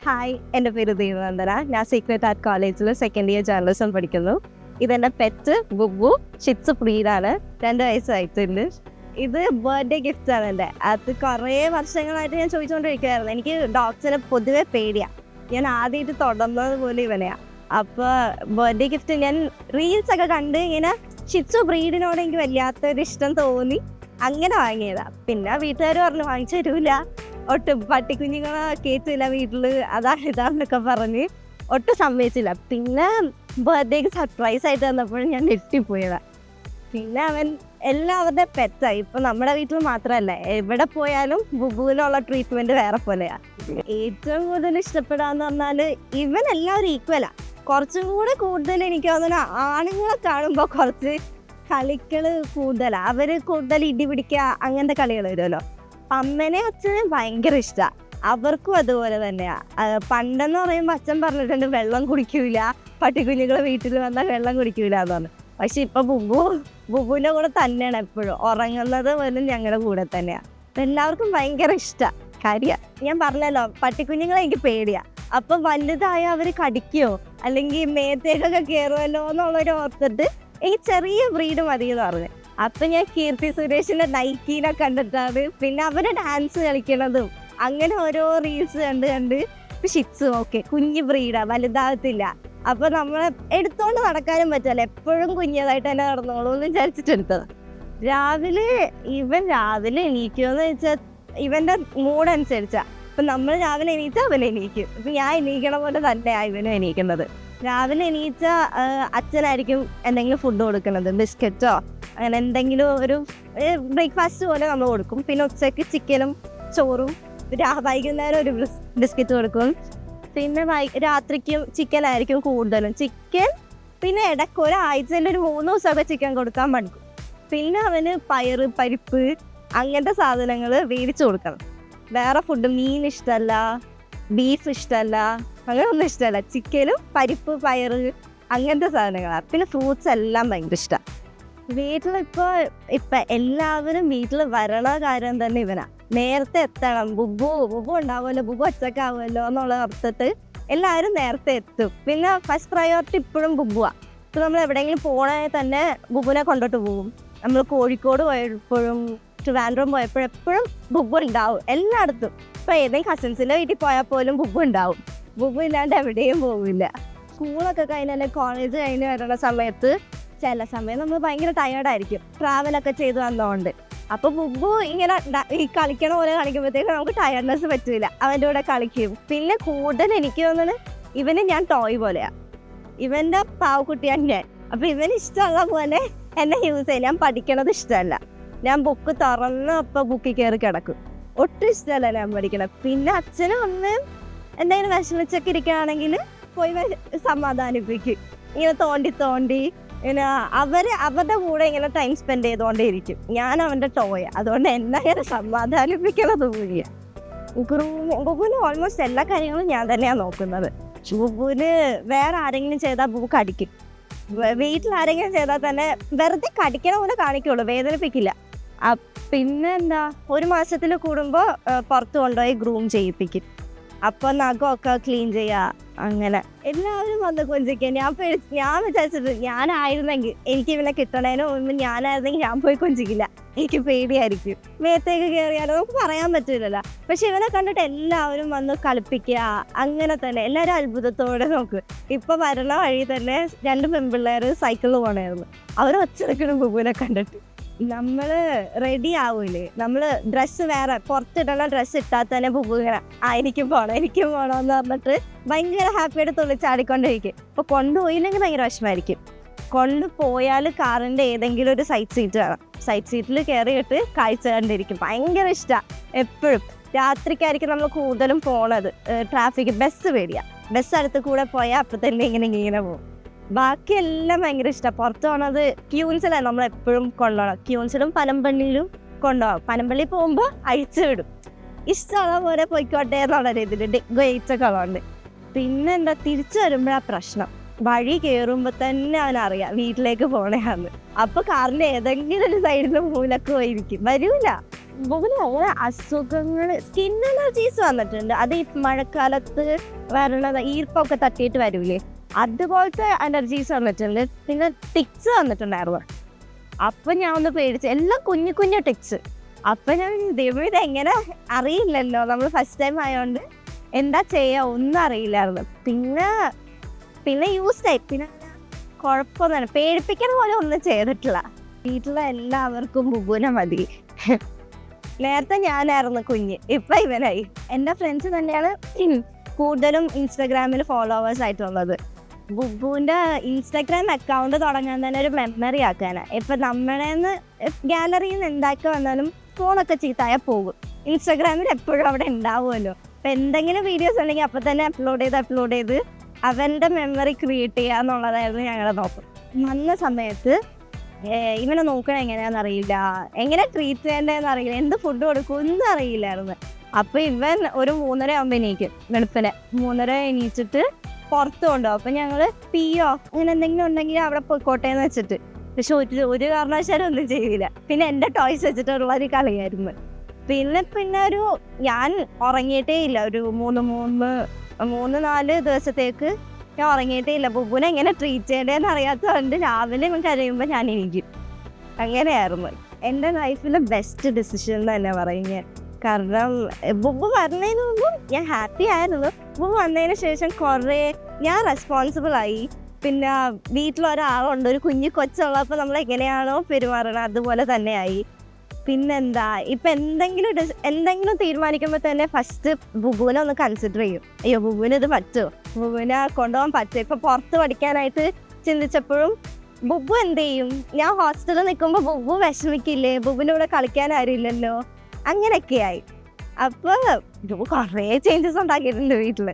Hi, എൻ്റെ പേര് ദേവനന്ദന. ഞാൻ സീക്രട്ട് ആർട്ട് കോളേജിൽ സെക്കൻഡ് ഇയർ ജേർണലിസം പഠിക്കുന്നു. ഇതെൻ്റെ പെറ്റ് ബുബു, ഷിറ്റ്സ് ബ്രീഡാണ്. 2 വയസ്സായിട്ടുണ്ട്. ഇത് ബർത്ത്ഡേ ഗിഫ്റ്റ് ആണ് എൻ്റെ. അത് കുറേ വർഷങ്ങളായിട്ട് ഞാൻ ചോദിച്ചുകൊണ്ടിരിക്കുകയായിരുന്നു. എനിക്ക് ഡോഗ്സിനെ പൊതുവെ പേടിയാണ്. ഞാൻ ആദ്യമായിട്ട് തുടർന്നത് പോലും ഇവനെയാണ്. അപ്പോൾ ബർത്ത്ഡേ ഗിഫ്റ്റ് ഞാൻ റീൽസൊക്കെ കണ്ട് ഇങ്ങനെ ഷിറ്റ്സ് ബ്രീഡിനോട് എനിക്ക് വല്ലാത്തൊരു ഇഷ്ടം തോന്നി. അങ്ങനെ വാങ്ങിയതാണ്. പിന്നെ വീട്ടുകാർ പറഞ്ഞു വാങ്ങിച്ചു തരൂല, ഒട്ടും പട്ടിക്കുഞ്ഞുങ്ങളെ കയറ്റില്ല വീട്ടിൽ, ഇതാന്നൊക്കെ പറഞ്ഞ് ഒട്ടും സമ്മതിച്ചില്ല. പിന്നെ ബർത്ത്ഡേക്ക് സർപ്രൈസ് ആയിട്ട് വന്നപ്പോഴും ഞാൻ ഞെട്ടിപ്പോയതാണ്. പിന്നെ അവൻ എല്ലാവരുടെ പെറ്റായി. ഇപ്പം നമ്മുടെ വീട്ടിൽ മാത്രമല്ല, എവിടെ പോയാലും ബുബുവിനുള്ള ട്രീറ്റ്മെൻറ്റ് വേറെ പോലെയാണ്. ഏറ്റവും കൂടുതൽ ഇഷ്ടപ്പെടാന്ന് പറഞ്ഞാൽ ഇവൻ എല്ലാവരും ഈക്വലാണ്. കുറച്ചും കൂടെ കൂടുതൽ എനിക്ക് തോന്നുന്നു ആണുങ്ങളെ കാണുമ്പോൾ കുറച്ച് കളികൾ കൂടുതലാണ്. അവർ കൂടുതൽ ഇടി പിടിക്കുക അങ്ങനത്തെ കളികൾ വരുമല്ലോ. അമ്മനെ അച്ഛനെ ഭയങ്കര ഇഷ്ടമാണ്. അവർക്കും അതുപോലെ തന്നെയാണ്. പണ്ടെന്ന് പറയുമ്പോൾ അച്ഛൻ പറഞ്ഞിട്ടുണ്ട് വെള്ളം കുടിക്കൂല, പട്ടിക്കുഞ്ഞുങ്ങൾ വീട്ടിൽ വന്നാൽ വെള്ളം കുടിക്കൂല എന്ന് പറഞ്ഞു. പക്ഷെ ഇപ്പം ബുബുവിൻ്റെ കൂടെ തന്നെയാണ് എപ്പോഴും ഉറങ്ങുന്നത് പോലും ഞങ്ങളുടെ കൂടെ തന്നെയാണ്. അപ്പം എല്ലാവർക്കും ഭയങ്കര ഇഷ്ടമാണ്. കാര്യമാണ് ഞാൻ പറഞ്ഞല്ലോ, പട്ടിക്കുഞ്ഞുങ്ങളെ എനിക്ക് പേടിയാണ്. അപ്പം വലുതായ അവർ കടിക്കുകയോ അല്ലെങ്കിൽ മേത്തേക്കൊക്കെ കയറുമല്ലോ എന്നുള്ളൊരു ഓർത്തിട്ട് എനിക്ക് ചെറിയ ബ്രീഡ് മതി എന്ന് പറഞ്ഞു. അപ്പം ഞാൻ കീർത്തി സുരേഷിൻ്റെ നൈക്കീനെ കണ്ടിട്ടാണ് പിന്നെ അവരെ ഡാൻസ് കളിക്കണതും അങ്ങനെ ഓരോ റീൽസ് കണ്ട് ഷിറ്റ്സ് ഓക്കെ കുഞ്ഞു ബ്രീഡാണ്, വലുതാകത്തില്ല. അപ്പോൾ നമ്മൾ എടുത്തോണ്ട് നടക്കാനും പറ്റില്ല, എപ്പോഴും കുഞ്ഞതായിട്ട് തന്നെ നടന്നോളൂ എന്ന് വിചാരിച്ചിട്ടെടുത്തത്. രാവിലെ എണീക്കുമെന്ന് വെച്ചാൽ ഇവൻ്റെ മൂഡ് അനുസരിച്ചാണ്. ഇപ്പം നമ്മൾ രാവിലെ എണീറ്റാൽ അവൻ എണീക്കും. ഇപ്പം ഞാൻ എണീക്കണ പോലെ തന്നെയാണ് ഇവനും എണീക്കുന്നത്. രാവിലെ എണീച്ച അച്ഛനായിരിക്കും എന്തെങ്കിലും ഫുഡ് കൊടുക്കുന്നത്, ബിസ്ക്കറ്റോ അങ്ങനെ എന്തെങ്കിലും ഒരു ബ്രേക്ക്ഫാസ്റ്റ് പോലെ നമ്മൾ കൊടുക്കും. പിന്നെ ഉച്ചയ്ക്ക് ചിക്കനും ചോറും, വൈകുന്നേരം ഒരു ബിസ്ക്കറ്റ് കൊടുക്കും. പിന്നെ രാത്രിക്കും ചിക്കനായിരിക്കും കൂടുതലും. ചിക്കൻ പിന്നെ ഇടയ്ക്ക് ഒരാഴ്ചയിൽ ഒരു 3 ദിവസമൊക്കെ ചിക്കൻ കൊടുക്കാൻ പഠിക്കും. പിന്നെ അവന് പയറ്, പരിപ്പ് അങ്ങനത്തെ സാധനങ്ങൾ വേവിച്ച് കൊടുക്കണം. വേറെ ഫുഡ് മീൻ ഇഷ്ടമല്ല, ബീഫ് ഇഷ്ടമല്ല, അങ്ങനെ ഒന്നും ഇഷ്ടമല്ല. ചിക്കനും പരിപ്പ്, പയറ് അങ്ങനത്തെ സാധനങ്ങളാണ്. പിന്നെ ഫ്രൂട്ട്സ് എല്ലാം ഭയങ്കര ഇഷ്ടമാണ്. ഇപ്പം എല്ലാവരും വീട്ടിൽ വരണ കാര്യം തന്നെ ഇവനാണ്. നേരത്തെ എത്തണം, ബുബു ഉണ്ടാവുമല്ലോ, ബുബു ഒറ്റക്കാവുമല്ലോ എന്നുള്ള അർത്ഥത്തിൽ എല്ലാവരും നേരത്തെ എത്തും. പിന്നെ ഫസ്റ്റ് പ്രയോറിറ്റി ഇപ്പോഴും ബുബുവാണ്. ഇപ്പം നമ്മൾ എവിടെയെങ്കിലും പോകണേ തന്നെ ബുബുവിനെ കൊണ്ടോട്ട് പോകും. നമ്മൾ കോഴിക്കോട് പോയപ്പോഴും ട്രിവാൻഡ്രം പോയപ്പോഴെപ്പോഴും ബുബു ഉണ്ടാവും എല്ലായിടത്തും. ഇപ്പം ഏതെങ്കിലും കസിൻസിൻ്റെ വീട്ടിൽ പോയാൽ പോലും ബുബു ഉണ്ടാവും. ബുബു ഇല്ലാണ്ട് എവിടെയും പോവില്ല. സ്കൂളൊക്കെ കഴിഞ്ഞാൽ കോളേജ് കഴിഞ്ഞ് വരുന്ന സമയത്ത് ചില സമയം നമ്മൾ ഭയങ്കര ടയേർഡായിരിക്കും, ട്രാവലൊക്കെ ചെയ്ത് വന്നതുകൊണ്ട്. അപ്പോൾ ബുബു ഇങ്ങനെ ഈ കളിക്കണ പോലെ കളിക്കുമ്പോഴത്തേക്കും നമുക്ക് ടയർഡ്നെസ് പറ്റില്ല, അവൻ്റെ കൂടെ കളിക്കും. പിന്നെ കൂടുതൽ എനിക്ക് തോന്നുന്നത് ഇവന് ഞാൻ ടോയ് പോലെയാണ്. ഇവൻ്റെ പാവക്കുട്ടിയാണ് ഞാൻ. അപ്പോൾ ഇവന് ഇഷ്ടമുള്ള പോലെ എന്നെ യൂസ് ചെയ്യും. ഞാൻ പഠിക്കണത് ഇഷ്ടമല്ല. ഞാൻ ബുക്ക് തുറന്ന് അപ്പോൾ ബുക്കിൽ കയറി കിടക്കും. ഒട്ടും ഇഷ്ടമല്ല ഞാൻ പഠിക്കണം. പിന്നെ അച്ഛനും അമ്മയും എന്തെങ്കിലും വിഷമിച്ചൊക്കെ ഇരിക്കുകയാണെങ്കിൽ പോയി സമാധാനിപ്പിക്കും. ഇങ്ങനെ തോണ്ടി ഇങ്ങനെ അവരുടെ കൂടെ ഇങ്ങനെ ടൈം സ്പെൻഡ് ചെയ്തുകൊണ്ടേയിരിക്കും. ഞാൻ അവൻ്റെ ടോയ, അതുകൊണ്ട് എന്നെ അങ്ങനെ സമാധാനിപ്പിക്കണത് കൂടിയാണ്. ബുബുവിന് ഓൾമോസ്റ്റ് എല്ലാ കാര്യങ്ങളും ഞാൻ തന്നെയാണ് നോക്കുന്നത്. ബുബുവിന് വേറെ ആരെങ്കിലും ചെയ്താൽ ബുബു കടിക്കും. വീട്ടിൽ ആരെങ്കിലും ചെയ്താൽ തന്നെ വെറുതെ കടിക്കണ പോലെ കാണിക്കുള്ളൂ, വേദനിപ്പിക്കില്ല. പിന്നെ എന്താ, 1 മാസത്തിൽ കൂടുമ്പോൾ പുറത്ത് കൊണ്ടുപോയി ഗ്രൂം ചെയ്യിപ്പിക്കും. അപ്പോൾ നഖമൊക്കെ ക്ലീൻ ചെയ്യുക. അങ്ങനെ എല്ലാവരും വന്ന് കൊഞ്ചിക്കുക. ഞാൻ വിചാരിച്ചിട്ട് ഞാനായിരുന്നെങ്കിൽ എനിക്ക് ഇവനെ കിട്ടണേനോ മുമ്പ് ഞാനായിരുന്നെങ്കിൽ ഞാൻ പോയി കൊഞ്ചിക്കില്ല. എനിക്ക് പേടിയായിരിക്കും, മേത്തേക്ക് കയറിയാലോ നമുക്ക് പറയാൻ പറ്റില്ലല്ലോ. പക്ഷെ ഇവനെ കണ്ടിട്ട് എല്ലാവരും വന്ന് കളിപ്പിക്കുക. അങ്ങനെ തന്നെ എല്ലാവരും അത്ഭുതത്തോടെ നോക്കും. ഇപ്പം വരണ വഴി തന്നെ 2 പെൺപിള്ളേർ സൈക്കിളിൽ പോകണമായിരുന്നു. അവർ ഒച്ചെടുക്കണം ബുബുവിനെ കണ്ടിട്ട്. നമ്മൾ റെഡി ആവൂലേ, നമ്മൾ ഡ്രസ്സ് വേറെ പുറത്തിടണ ഡ്രസ്സ് ഇട്ടാൽ തന്നെ ബുബു ഇങ്ങനെ എനിക്കും പോകണമെന്ന് പറഞ്ഞിട്ട് ഭയങ്കര ഹാപ്പിയായിട്ട് തുള്ളിച്ചാടിക്കൊണ്ടിരിക്കും. ഇപ്പോൾ കൊണ്ടുപോയില്ലെങ്കിൽ ഭയങ്കര വിഷമമായിരിക്കും. കൊണ്ടുപോയാൽ കാറിൻ്റെ ഏതെങ്കിലും ഒരു സൈഡ് സീറ്റ് വേണം. സൈഡ് സീറ്റിൽ കയറിയിട്ട് കാഴ്ച കണ്ടിരിക്കും. ഭയങ്കര ഇഷ്ടമാണ്. എപ്പോഴും രാത്രിക്കായിരിക്കും നമ്മൾ കൂടുതലും പോണത്. ട്രാഫിക് ബസ് പേടിയാണ്. ബസ് അടുത്ത് കൂടെ പോയാൽ അപ്പം തന്നെ ഇങ്ങനെ പോകും. ബാക്കിയെല്ലാം ഭയങ്കര ഇഷ്ടമാണ്. പുറത്ത് പോകണത് ക്യൂൻസിലാണ് നമ്മൾ എപ്പോഴും കൊണ്ടുപോകണം. ക്യൂൻസിലും പനമ്പള്ളിയിലും കൊണ്ടുപോകും. പനമ്പള്ളി പോകുമ്പോൾ അഴിച്ചു വിടും. ഇഷ്ടമുള്ള പോലെ പോയിക്കോട്ടെ എന്നുള്ള രീതിയിൽ ഗേറ്റ്സൊക്കെ ഉള്ളതുകൊണ്ട്. പിന്നെ എന്താ, തിരിച്ചു വരുമ്പോഴാണ് പ്രശ്നം. വഴി കയറുമ്പോൾ തന്നെ അവനറിയാം വീട്ടിലേക്ക് പോകണേന്ന്. അപ്പോൾ കാറിൻ്റെ ഏതെങ്കിലും ഒരു സൈഡിൽ മൂലക്ക് പോയിരിക്കും, വരൂല. ബുബുന് അങ്ങനെ അസുഖങ്ങൾ സ്കിൻ അലർജീസ് വന്നിട്ടുണ്ട്. അത് ഈ മഴക്കാലത്ത് വരണത് ഈർപ്പൊക്കെ തട്ടിയിട്ട് വരൂലേ, അതുപോലത്തെ അലർജീസ് വന്നിട്ടുണ്ട്. പിന്നെ ടിക്സ് വന്നിട്ടുണ്ടായിരുന്നു. അപ്പം ഞാൻ ഒന്ന് പേടിച്ച്, എല്ലാം കുഞ്ഞു കുഞ്ഞു ടിക്സ്. അപ്പം ഞാൻ ദൈവം ഇതെങ്ങനെ അറിയില്ലല്ലോ, നമ്മൾ ഫസ്റ്റ് ടൈം ആയതുകൊണ്ട് എന്താ ചെയ്യുക ഒന്നും അറിയില്ലായിരുന്നു. പിന്നെ യൂസ് ആയി. പിന്നെ കുഴപ്പമൊന്നുമില്ല, പേടിപ്പിക്കാൻ പോലെ ഒന്നും ചെയ്തിട്ടില്ല. വീട്ടിലെ എല്ലാവർക്കും ബുബുനെ മതി. നേരത്തെ ഞാനായിരുന്നു കുഞ്ഞ്, ഇപ്പം ഇവനായി. എൻ്റെ ഫ്രണ്ട്സ് തന്നെയാണ് കൂടുതലും ഇൻസ്റ്റഗ്രാമിൽ ഫോളോവേഴ്സ് ആയിട്ടുള്ളത്. ബുബുവിൻ്റെ ഇൻസ്റ്റഗ്രാം അക്കൗണ്ട് തുടങ്ങാൻ തന്നെ ഒരു മെമ്മറി ആക്കാനാണ്. ഇപ്പം നമ്മളേന്ന് ഗാലറിയിൽ നിന്ന് എന്താക്കി വന്നാലും ഫോണൊക്കെ ചീത്തായാൽ പോകും. ഇൻസ്റ്റഗ്രാമിൽ എപ്പോഴും അവിടെ ഉണ്ടാവുമല്ലോ. അപ്പം എന്തെങ്കിലും വീഡിയോസ് ഉണ്ടെങ്കിൽ അപ്പം തന്നെ അപ്ലോഡ് ചെയ്ത് അവൻ്റെ മെമ്മറി ക്രിയേറ്റ് ചെയ്യുക എന്നുള്ളതായിരുന്നു ഞങ്ങളുടെ നോക്കും. വന്ന സമയത്ത് ഇവനെ നോക്കണത് എങ്ങനെയാണെന്നറിയില്ല, എങ്ങനെ ട്രീറ്റ് ചെയ്യേണ്ടതെന്ന് അറിയില്ല, എന്ത് ഫുഡ് കൊടുക്കും ഒന്നും അറിയില്ലായിരുന്നു. അപ്പോൾ ഇവൻ ഒരു 3:30 ആകുമ്പോൾ എണീക്കും. വെളുപ്പിനെ 3:30 എണീച്ചിട്ട് പുറത്ത് കൊണ്ടുപോകും. അപ്പം ഞങ്ങൾ പിയോ അങ്ങനെ എന്തെങ്കിലും ഉണ്ടെങ്കിൽ അവിടെ പോയിക്കോട്ടെ എന്ന് വെച്ചിട്ട്. പക്ഷെ ഒരു കാരണവശാലും ഒന്നും ചെയ്തില്ല. പിന്നെ എൻ്റെ ടോയ്സ് വെച്ചിട്ടുള്ളൊരു കളിയായിരുന്നു. പിന്നെ ഞാൻ ഉറങ്ങിയിട്ടേ ഇല്ല. ഒരു 3-4 ദിവസത്തേക്ക് ഞാൻ ഉറങ്ങിയിട്ടേ ഇല്ല. ബുബുനെ എങ്ങനെ ട്രീറ്റ് ചെയ്യേണ്ടതെന്ന് അറിയാത്തതുകൊണ്ട് രാവിലെ കരയുമ്പോൾ ഞാൻ എണീക്കും. അങ്ങനെയായിരുന്നു എൻ്റെ ലൈഫിലെ ബെസ്റ്റ് ഡിസിഷൻ തന്നെ പറയുന്നത്. കാരണം ബുബു വരുന്നതിന് മുമ്പ് ഞാൻ ഹാപ്പി ആയിരുന്നു. ബുബു വന്നതിന് ശേഷം കുറേ ഞാൻ റെസ്പോൺസിബിളായി. പിന്നെ വീട്ടിലൊരാളുണ്ട്, ഒരു കുഞ്ഞു കൊച്ചുള്ളപ്പോൾ നമ്മൾ എങ്ങനെയാണോ പെരുമാറണം അതുപോലെ തന്നെയായി. പിന്നെന്താ, ഇപ്പം എന്തെങ്കിലും തീരുമാനിക്കുമ്പോൾ തന്നെ ഫസ്റ്റ് ബുബുവിനെ ഒന്ന് കൺസിഡർ ചെയ്യും. അയ്യോ ബുബുവിന് ഇത് പറ്റുമോ, ബുബുവിനെ കൊണ്ടുപോകാൻ പറ്റുമോ. ഇപ്പം പുറത്ത് പഠിക്കാനായിട്ട് ചിന്തിച്ചപ്പോഴും ബുബു എന്ത് ചെയ്യും, ഞാൻ ഹോസ്റ്റലിൽ നിൽക്കുമ്പോൾ ബുബു വിഷമിക്കില്ലേ, ബുബുവിൻ്റെ കൂടെ കളിക്കാൻ ആരുമില്ലല്ലോ, അങ്ങനെയൊക്കെയായി. അപ്പോൾ കുറേ ചേഞ്ചസ് ഉണ്ടാക്കിയിട്ടുണ്ട് വീട്ടിൽ.